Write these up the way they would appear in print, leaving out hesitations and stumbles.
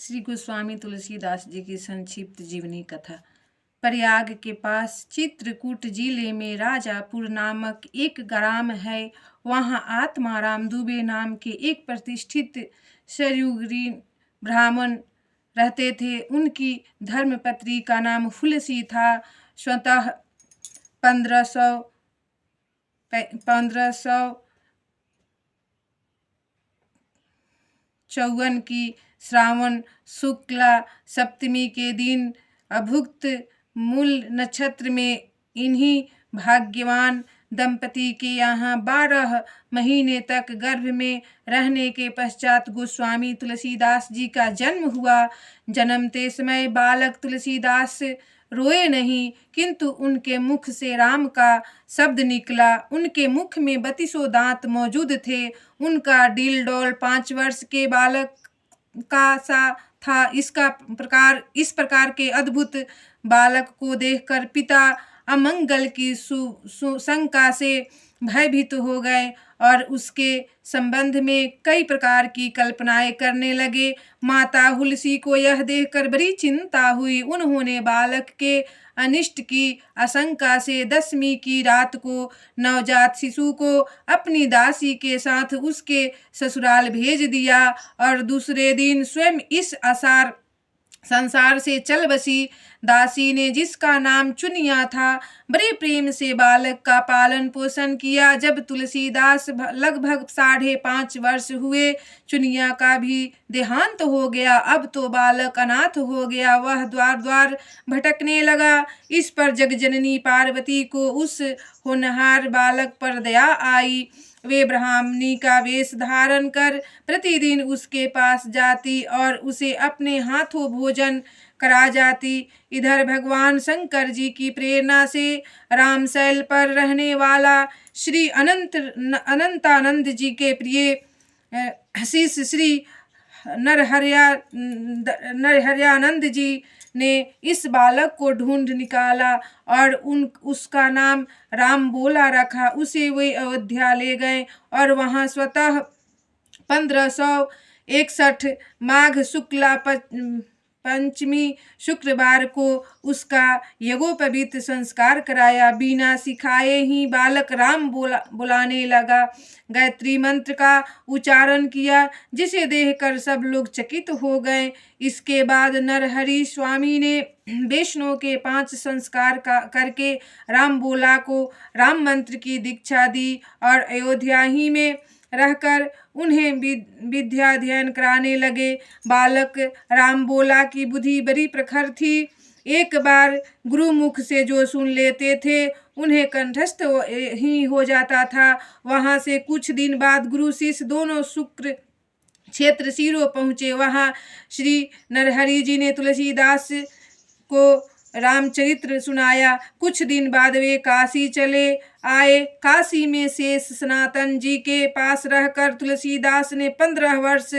श्री गोस्वामी तुलसीदास जी की संक्षिप्त जीवनी कथा। प्रयाग के पास चित्रकूट जिले में राजापुर नामक एक ग्राम है। वहाँ आत्माराम दुबे नाम के एक प्रतिष्ठित शरीरी ब्राह्मण रहते थे। उनकी धर्मपत्नी का नाम फुलसी था। स्वतः 1554 की श्रावण शुक्ला सप्तमी के दिन अभुक्त मूल नक्षत्र में इन्हीं भाग्यवान दंपति के यहाँ 12 महीने तक गर्भ में रहने के पश्चात गोस्वामी तुलसीदास जी का जन्म हुआ। जन्मते समय बालक तुलसीदास रोए नहीं, किंतु उनके मुख से राम का शब्द निकला। उनके मुख में 32 दांत मौजूद थे। उनका डील डोल 5 वर्ष के बालक का सा था। इस प्रकार के अद्भुत बालक को देखकर पिता अमंगल की शंका से भयभीत हो गए और उसके संबंध में कई प्रकार की कल्पनाएं करने लगे। माता हुलसी को यह देखकर बड़ी चिंता हुई। उन्होंने बालक के अनिष्ट की आशंका से 10वीं की रात को नवजात शिशु को अपनी दासी के साथ उसके ससुराल भेज दिया और दूसरे दिन स्वयं इस संसार से चल बसी। दासी ने, जिसका नाम चुनिया था, बड़े प्रेम से बालक का पालन पोषण किया। जब तुलसीदास लगभग 5.5 वर्ष हुए, चुनिया का भी देहांत हो गया। अब तो बालक अनाथ हो गया। वह द्वार द्वार भटकने लगा। इस पर जगजननी पार्वती को उस होनहार बालक पर दया आई। वे ब्राह्मणी का वेश धारण कर प्रतिदिन उसके पास जाती और उसे अपने हाथों भोजन करा जाती। इधर भगवान शंकर जी की प्रेरणा से रामशैल पर रहने वाला श्री अनंतानंद जी के प्रिय शिष्य श्री नरहरियानंद जी ने इस बालक को ढूंढ निकाला और उसका नाम राम बोला रखा। उसे वे अयोध्या ले गए और वहां स्वतः 1561 माघ शुक्ला पंचमी शुक्रवार को उसका यज्ञोपवीत संस्कार कराया। बिना सिखाए ही बालक राम बुलाने लगा। गायत्री मंत्र का उच्चारण किया, जिसे देखकर सब लोग चकित हो गए। इसके बाद नरहरि स्वामी ने वैष्णव के 5 संस्कार करके राम बोला को राम मंत्र की दीक्षा दी और अयोध्या ही में रहकर उन्हें विद्या अध्ययन कराने लगे। बालक राम बोला की बुद्धि बड़ी प्रखर थी। एक बार गुरु मुख से जो सुन लेते थे उन्हें कंठस्थ ही हो जाता था। वहां से कुछ दिन बाद गुरु शिष्य दोनों शुक्र क्षेत्र सीरो पहुँचे। वहाँ श्री नरहरि जी ने तुलसीदास को रामचरित्र सुनाया। कुछ दिन बाद वे काशी चले आए। काशी में शेष सनातन जी के पास रहकर तुलसीदास ने 15 वर्ष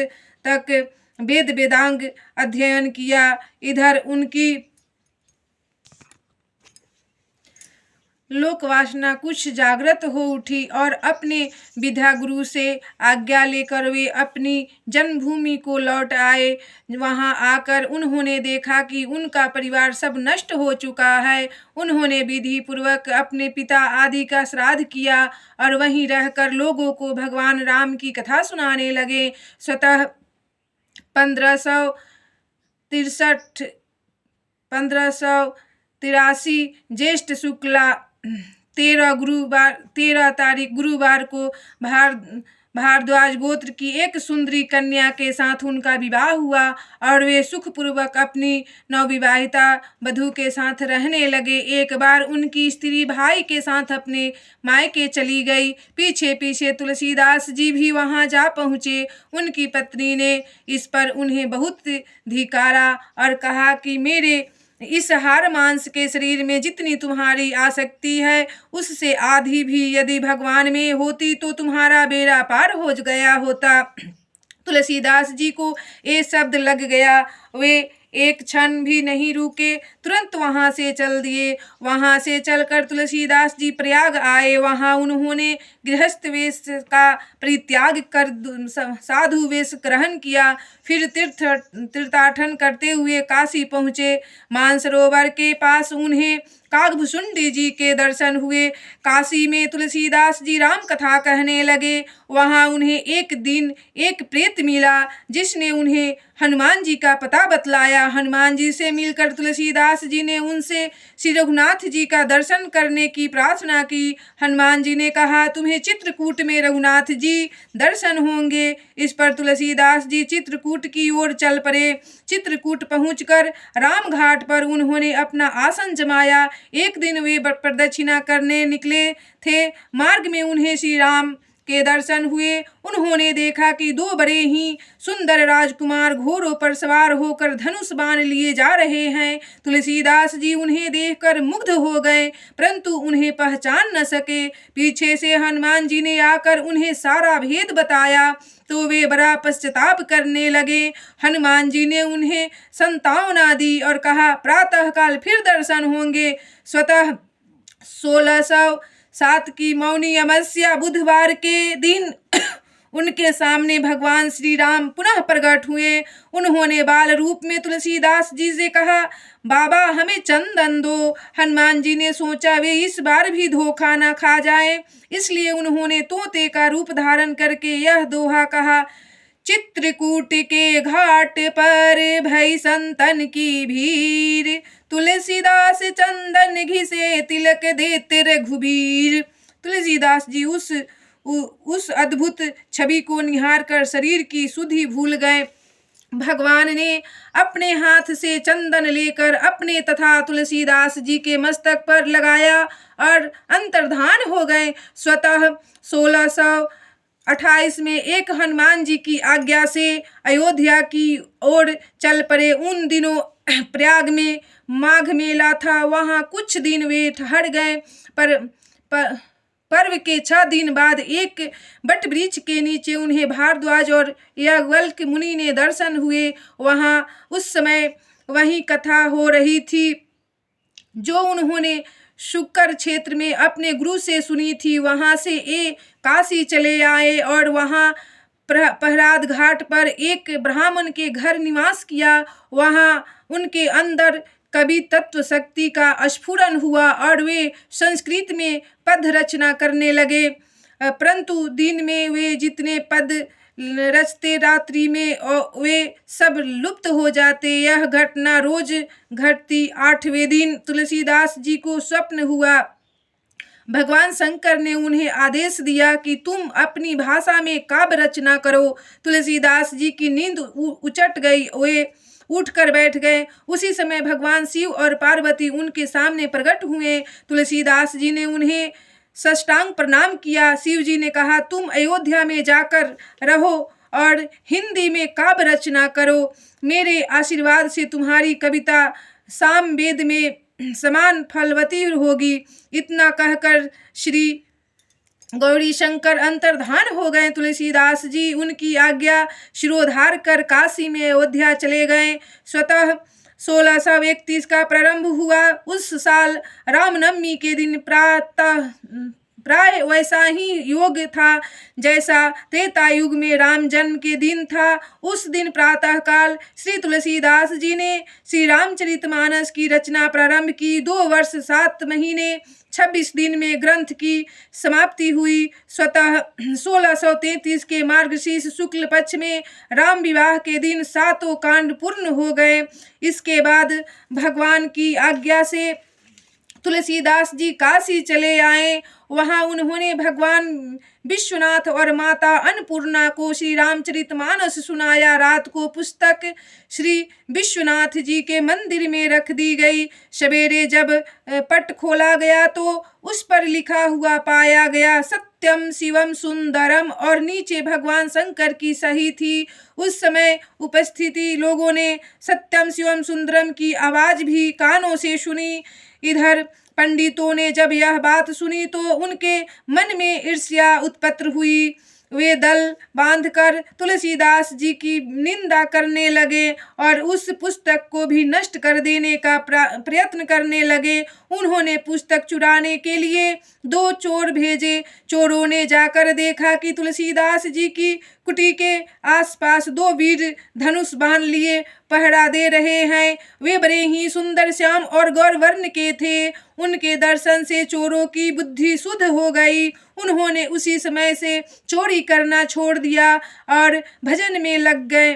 तक वेद वेदांग अध्ययन किया। इधर उनकी लोक वासना कुछ जागृत हो उठी और अपने विद्या गुरु से आज्ञा लेकर वे अपनी जन्मभूमि को लौट आए। वहां आकर उन्होंने देखा कि उनका परिवार सब नष्ट हो चुका है। उन्होंने विधि पूर्वक अपने पिता आदि का श्राद्ध किया और वहीं रहकर लोगों को भगवान राम की कथा सुनाने लगे। स्वतः 1583 ज्येष्ठ शुक्ला 13 तारीख गुरुवार को भारद्वाज गोत्र की एक सुंदरी कन्या के साथ उनका विवाह हुआ और वे सुखपूर्वक अपनी नवविवाहिता वधू के साथ रहने लगे। एक बार उनकी स्त्री भाई के साथ अपने मायके चली गई। पीछे पीछे तुलसीदास जी भी वहां जा पहुँचे। उनकी पत्नी ने इस पर उन्हें बहुत धिक्कारा और कहा कि मेरे इस हार मांस के शरीर में जितनी तुम्हारी आसक्ति है, उससे आधी भी यदि भगवान में होती तो तुम्हारा बेड़ा पार हो गया होता। तुलसीदास जी को ये शब्द लग गया। वे एक क्षण भी नहीं रुके, तुरंत वहां से चल दिए। वहां से चलकर तुलसीदास जी प्रयाग आए। वहां उन्होंने गृहस्थ वेश का परित्याग कर साधु वेश ग्रहण किया। फिर तीर्थाटन करते हुए काशी पहुँचे। मानसरोवर के पास उन्हें कागभुसुंडी जी के दर्शन हुए। काशी में तुलसीदास जी राम कथा कहने लगे। वहां उन्हें एक दिन एक प्रेत मिला, जिसने उन्हें हनुमान जी का पता बतलाया। हनुमान जी से मिलकर तुलसीदास जी ने उनसे श्री रघुनाथ जी का दर्शन करने की प्रार्थना की। हनुमान जी ने कहा, तुम्हें चित्रकूट में रघुनाथ जी दर्शन होंगे। इस पर तुलसीदास जी चित्रकूट की ओर चल पड़े। चित्रकूट पहुंचकर राम घाट पर उन्होंने अपना आसन जमाया। एक दिन वे प्रदक्षिणा करने निकले थे। मार्ग में उन्हें श्री राम के दर्शन हुए। उन्होंने देखा कि दो बड़े ही सुंदर राजकुमार घोड़ों पर सवार होकर धनुष बाण लिए जा रहे हैं। तुलसीदास जी उन्हें देखकर मुग्ध हो गए, परंतु उन्हें पहचान न सके। पीछे से हनुमान जी ने आकर उन्हें सारा भेद बताया तो वे बड़ा पश्चाताप करने लगे। हनुमान जी ने उन्हें संतावना दी और कहा, प्रातःकाल फिर दर्शन होंगे। स्वतः 1607 की मौनी अमावस्या बुधवार के दिन उनके सामने भगवान श्री राम पुनः प्रकट हुए। उन्होंने बाल रूप में तुलसीदास जी से कहा, बाबा हमें चंदन दो। हनुमान जी ने सोचा वे इस बार भी धोखा न खा जाए, इसलिए उन्होंने तोते का रूप धारण करके यह दोहा कहा, चित्रकूट के घाट पर भई संतन की भीड़, तुलसीदास चंदन घिसे तिलक देते रघुबीर। तुलसीदास जी उस अद्भुत छवि को निहार कर शरीर की सुधि भूल गए। भगवान ने अपने हाथ से चंदन लेकर अपने तथा तुलसीदास जी के मस्तक पर लगाया और अंतर्धान हो गए। स्वतः 1628 में एक हनुमान जी की आज्ञा से अयोध्या की ओर चल पड़े। उन दिनों प्रयाग में माघ मेला था। वहां कुछ दिन वे ठहर गए। पर्व के 6 दिन बाद एक बट वृक्ष के नीचे उन्हें भारद्वाज और याज्ञवल्क्य मुनि ने दर्शन हुए। वहां उस समय वही कथा हो रही थी जो उन्होंने शुक्र क्षेत्र में अपने गुरु से सुनी थी। वहां से काशी चले आए और वहां प्रहलाद घाट पर एक ब्राह्मण के घर निवास किया। वहां उनके अंदर कवि तत्व शक्ति का स्फुरन हुआ और वे संस्कृत में पद रचना करने लगे, परंतु दिन में वे जितने पद रचते रात्रि में वे सब लुप्त हो जाते। यह घटना रोज घटती। 8वें दिन तुलसीदास जी को स्वप्न हुआ। भगवान शंकर ने उन्हें आदेश दिया कि तुम अपनी भाषा में काव्य रचना करो। तुलसीदास जी की नींद उचट गई। वे उठकर बैठ गए। उसी समय भगवान शिव और पार्वती उनके सामने प्रकट हुए। तुलसीदास जी ने उन्हें साष्टांग प्रणाम किया। शिव जी ने कहा, तुम अयोध्या में जाकर रहो और हिंदी में काव्य रचना करो। मेरे आशीर्वाद से तुम्हारी कविता सामवेद में समान फलवती होगी। इतना कहकर श्री गौरी शंकर अंतर्धान हो गए। तुलसीदास जी उनकी आज्ञा शिरोधार कर काशी में अयोध्या चले गए। स्वतः 1631 का प्रारंभ हुआ। उस साल रामनवमी के दिन प्राय वैसा ही योग था जैसा त्रेता युग में राम जन्म के दिन था। उस दिन प्रातःकाल श्री तुलसीदास जी ने श्री रामचरितमानस की रचना प्रारंभ की। 2 वर्ष 7 महीने 26 दिन में ग्रंथ की समाप्ति हुई। स्वतः 1633 के मार्गशीर्ष शुक्ल पक्ष में राम विवाह के दिन 7 कांड पूर्ण हो गए। इसके बाद भगवान की आज्ञा से तुलसीदास जी काशी चले आए। वहां उन्होंने भगवान विश्वनाथ और माता अन्नपूर्णा को श्री रामचरितमानस सुनाया। रात को पुस्तक श्री विश्वनाथ जी के मंदिर में रख दी गई। सवेरे जब पट खोला गया तो उस पर लिखा हुआ पाया गया, सत्यम शिवम सुंदरम, और नीचे भगवान शंकर की सही थी। उस समय उपस्थिति लोगों ने सत्यम शिवम सुंदरम की आवाज भी कानों से सुनी। इधर पंडितों ने जब यह बात सुनी तो उनके मन में ईर्ष्या उत्पन्न हुई। वे दल बांधकर तुलसीदास जी की निंदा करने लगे और उस पुस्तक को भी नष्ट कर देने का प्रयत्न करने लगे। उन्होंने पुस्तक चुराने के लिए 2 चोर भेजे। चोरों ने जाकर देखा कि तुलसीदास जी की कुटी के आसपास 2 वीर धनुष बांध लिए पहरा दे रहे हैं। वे बड़े ही सुंदर, श्याम और गौरवर्ण के थे। उनके दर्शन से चोरों की बुद्धि शुद्ध हो गई। उन्होंने उसी समय से चोरी करना छोड़ दिया और भजन में लग गए।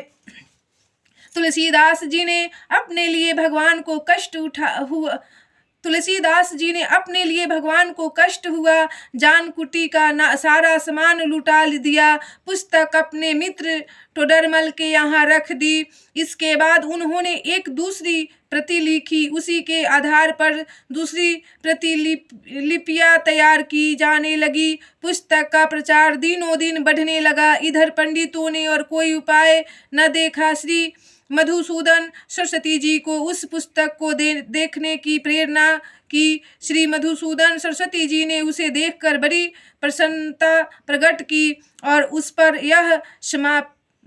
तुलसीदास जी ने अपने लिए भगवान को कष्ट हुआ, जान कुटी का सारा सामान लुटा दिया, पुस्तक अपने मित्र टोडरमल के यहाँ रख दी। इसके बाद उन्होंने एक दूसरी प्रति लिखी। उसी के आधार पर दूसरी प्रतिलिपियां तैयार की जाने लगी। पुस्तक का प्रचार दिनों दिन बढ़ने लगा। इधर पंडितों ने और कोई उपाय न देखा। श्री मधुसूदन सरस्वती जी को उस पुस्तक को देखने की प्रेरणा की। श्री मधुसूदन सरस्वती जी ने उसे देखकर बड़ी प्रसन्नता प्रकट की और उस पर यह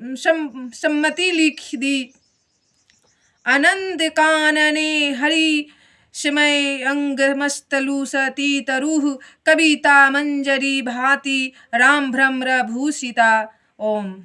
सम्मति लिख दी। आनंद कानने हरि समय अंगमस्तलु सती तरुः कविता मंजरी भाति राम भ्रमर भूषिता। ओम।